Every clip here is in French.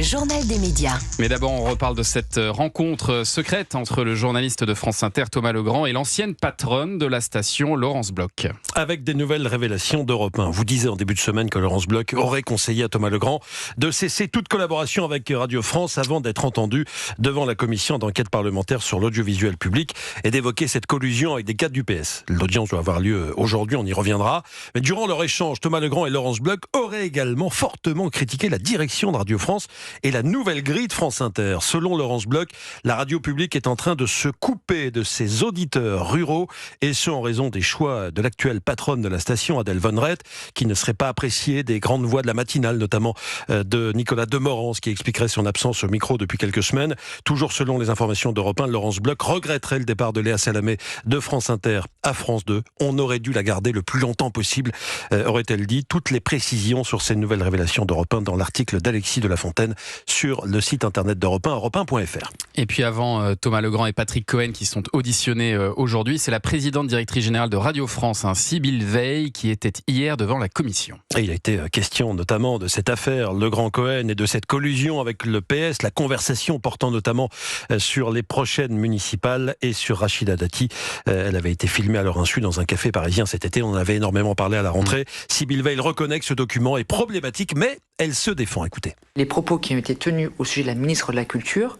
journal des médias. Mais d'abord, on reparle de cette rencontre secrète entre le journaliste de France Inter, Thomas Legrand, et l'ancienne patronne de la station, Laurence Bloch. Avec des nouvelles révélations d'Europe 1. Vous disiez en début de semaine que Laurence Bloch aurait conseillé à Thomas Legrand de cesser toute collaboration avec Radio France avant d'être entendu devant la commission d'enquête parlementaire sur l'audiovisuel public et d'évoquer cette collusion avec des cadres du PS. L'audience doit avoir lieu aujourd'hui, on y reviendra. Mais durant leur échange, Thomas Legrand et Laurence Bloch auraient également fortement critiqué la direction de Radio France et la nouvelle grille de France Inter. Selon Laurence Bloch, la radio publique est en train de se couper de ses auditeurs ruraux, et ce en raison des choix de l'actuelle patronne de la station, Adèle Van Rett, qui ne serait pas appréciée des grandes voix de la matinale, notamment de Nicolas Demorance, qui expliquerait son absence au micro depuis quelques semaines. Toujours selon les informations d'Europe 1, Laurence Bloch regretterait le départ de Léa Salamé de France Inter à France 2. On aurait dû la garder le plus longtemps possible, aurait-elle dit. Toutes les précisions sur ces nouvelles révélations d'Europe 1 dans l'article d'Alexis de la Fontaine sur le site internet d'Europe 1, europe1.fr. Et puis avant Thomas Legrand et Patrick Cohen qui sont auditionnés aujourd'hui, c'est la présidente directrice générale de Radio France, Sybille Veil, qui était hier devant la commission. Et il a été question notamment de cette affaire Legrand-Cohen et de cette collusion avec le PS, la conversation portant notamment sur les prochaines municipales et sur Rachida Dati. Elle avait été filmée à leur insu dans un café parisien cet été, on en avait énormément parlé à la rentrée. Sybille Veil reconnaît que ce document est problématique, mais elle se défend. Écoutez. Les propos qui ont été tenus au sujet de la ministre de la Culture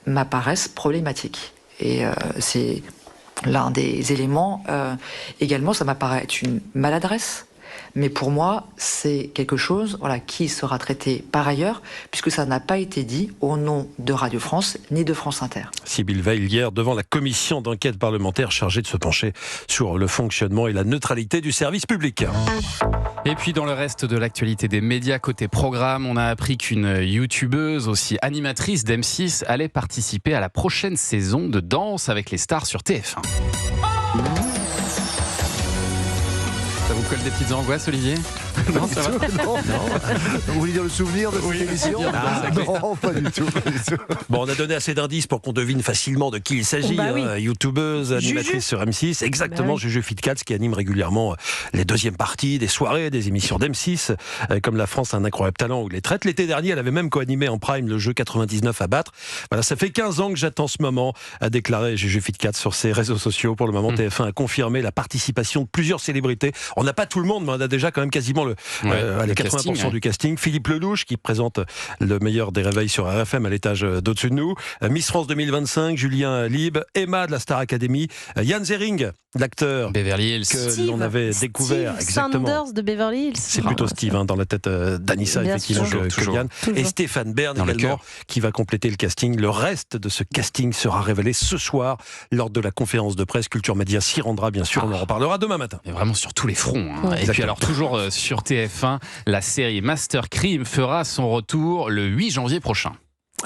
m'apparaissent problématiques. Et c'est l'un des éléments. Également, ça m'apparaît être une maladresse. Mais pour moi, c'est quelque chose qui sera traité par ailleurs, puisque ça n'a pas été dit au nom de Radio France ni de France Inter. Sybille Veil hier devant la commission d'enquête parlementaire chargée de se pencher sur le fonctionnement et la neutralité du service public. Et puis dans le reste de l'actualité des médias côté programme, on a appris qu'une youtubeuse, aussi animatrice d'M6, allait participer à la prochaine saison de Danse avec les stars sur TF1. Ça vous colle des petites angoisses, Olivier? Non, ça va. Non. Vous voulez dire le souvenir de cette émission? Non, pas du tout. Bon, on a donné assez d'indices pour qu'on devine facilement de qui il s'agit. Youtubeuse, animatrice sur M6. Exactement, Juju Fitcats, qui anime régulièrement les deuxièmes parties des soirées, des émissions d'M6, comme La France a un incroyable talent ou Les Traites. L'été dernier, elle avait même co-animé en prime le jeu 99 à battre. Voilà, ça fait 15 ans que j'attends ce moment, a déclaré Juju Fitcats sur ses réseaux sociaux. Pour le moment, TF1 a confirmé la participation de plusieurs célébrités. On n'a pas tout le monde, mais on a déjà quand même quasiment les 80% casting, du casting. Philippe Lelouch, qui présente le meilleur des réveils sur RFM à l'étage d'au-dessus de nous. Miss France 2025, Julien Lieb. Emma de la Star Academy. Yann Zering, l'acteur Beverly Hills, que l'on avait découvert. Exactement. Sanders de Beverly Hills. C'est plutôt Steve dans la tête d'Anissa, effectivement, que Yann. Et Stéphane Bern également, qui va compléter le casting. Le reste de ce casting sera révélé ce soir lors de la conférence de presse. Culture Média s'y rendra, bien sûr. On en reparlera demain matin. Et vraiment sur tous les fronts. Et puis alors toujours sur TF1, la série Master Crime fera son retour le 8 janvier prochain.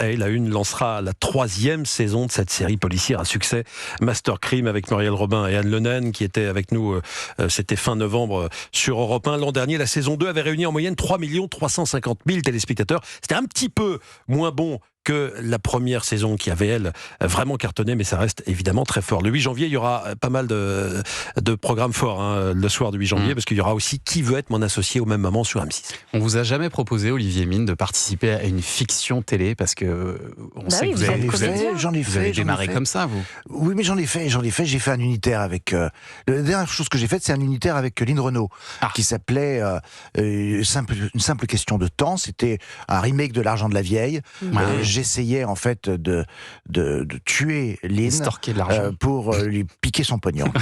Et la Une lancera la 3e saison de cette série policière à succès, Master Crime, avec Muriel Robin et Anne Lenaine, qui étaient avec nous, c'était fin novembre, sur Europe 1. L'an dernier, la saison 2 avait réuni en moyenne 3 350 000 téléspectateurs. C'était un petit peu moins bon que la première saison qui avait, elle, vraiment cartonné, mais ça reste évidemment très fort. Le 8 janvier, il y aura pas mal de programmes forts, le soir du 8 janvier, parce qu'il y aura aussi Qui veut être mon associé au même moment sur M6. On vous a jamais proposé, Olivier Mine, de participer à une fiction télé, parce que on sait que vous avez démarré comme ça, vous. Oui, mais j'en ai fait. J'ai fait un unitaire avec... la dernière chose que j'ai faite, c'est un unitaire avec Lynn Renaud, qui s'appelait Une simple question de temps. C'était un remake de L'Argent de la Vieille. J'essayais en fait de tuer Lynn pour lui piquer son pognon.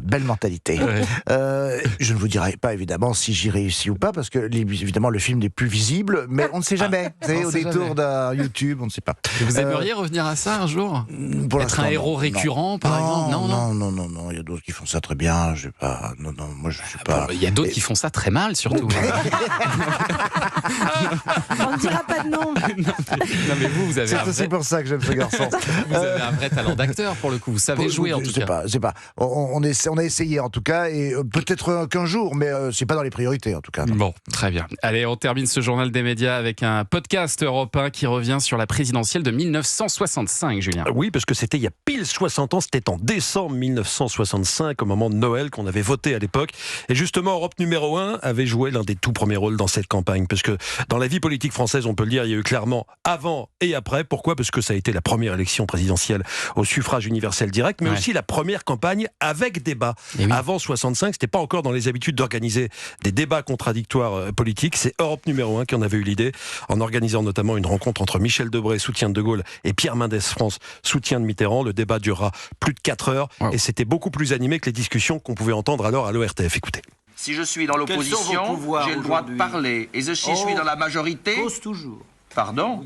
Belle mentalité. Je ne vous dirai pas évidemment si j'y réussis ou pas, parce que évidemment le film n'est plus visible, mais on ne sait jamais. Vous savez, au détour d'un YouTube, on ne sait pas. Et vous aimeriez revenir à ça un jour? Pour être un héros récurrent, par exemple? Non. Il y a d'autres qui font ça très bien. Je sais pas. Non, moi je suis pas. Il y a d'autres qui font ça très mal, surtout. On ne dira pas de nom. Non, mais vous avez c'est aussi pour ça que j'aime ce garçon. Vous avez un vrai talent d'acteur, pour le coup. Vous savez jouer, en tout cas. Je sais pas. On a essayé, en tout cas, et peut-être qu'un jour, mais c'est pas dans les priorités, en tout cas. Non. Bon, très bien. Allez, on termine ce journal des médias avec un podcast Europe 1 qui revient sur la présidentielle de 1965, Julien. Oui, parce que c'était il y a pile 60 ans, c'était en décembre 1965, au moment de Noël, qu'on avait voté à l'époque. Et justement, Europe numéro 1 avait joué l'un des tout premiers rôles dans cette campagne, parce que dans la vie politique française, on peut le dire, il y a eu clairement clairement avant et après. Pourquoi ? Parce que ça a été la première élection présidentielle au suffrage universel direct, mais aussi la première campagne avec débat. Avant 65, c'était pas encore dans les habitudes d'organiser des débats contradictoires politiques. C'est Europe numéro 1 qui en avait eu l'idée, en organisant notamment une rencontre entre Michel Debré, soutien de De Gaulle, et Pierre Mendès France, soutien de Mitterrand. Le débat durera plus de 4 heures et c'était beaucoup plus animé que les discussions qu'on pouvait entendre alors à l'ORTF. Écoutez. Si je suis dans l'opposition, j'ai le droit de parler. Et si je suis dans la majorité... Cause toujours. Pardon.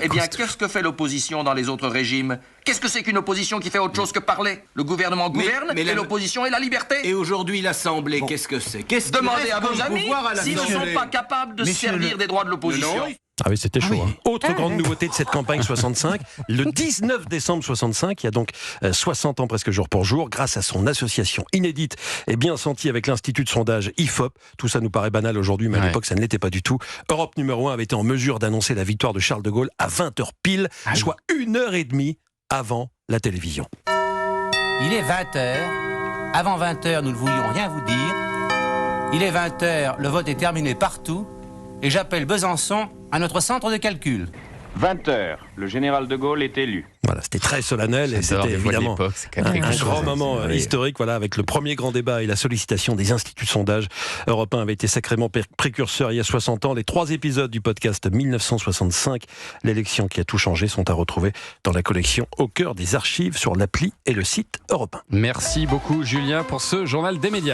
Eh bien, qu'est-ce que fait l'opposition dans les autres régimes ? Qu'est-ce que c'est qu'une opposition qui fait autre chose que parler ? Le gouvernement gouverne et l'opposition est la liberté. Et aujourd'hui, l'Assemblée, qu'est-ce que c'est ? Demandez à vos amis s'ils ne sont pas capables de se servir des droits de l'opposition. Ah oui, c'était chaud. Autre grande nouveauté de cette campagne 65, le 19 décembre 65, il y a donc 60 ans presque jour pour jour, grâce à son association inédite et bien sentie avec l'institut de sondage IFOP, tout ça nous paraît banal aujourd'hui, mais à l'époque ça ne l'était pas du tout. Europe numéro 1 avait été en mesure d'annoncer la victoire de Charles de Gaulle à 20h pile, soit 1h30 avant la télévision. Il est 20h. Avant 20h, nous ne voulions rien vous dire. Il est 20h, le vote est terminé partout. Et j'appelle Besançon à notre centre de calcul. 20h, le général de Gaulle est élu. Voilà, c'était très solennel et c'était évidemment un grand moment historique, voilà, avec le premier grand débat et la sollicitation des instituts de sondage. Europe 1 avait été sacrément précurseur il y a 60 ans. Les 3 épisodes du podcast 1965, l'élection qui a tout changé, sont à retrouver dans la collection Au cœur des archives sur l'appli et le site Europe 1. Merci beaucoup Julien pour ce journal des médias.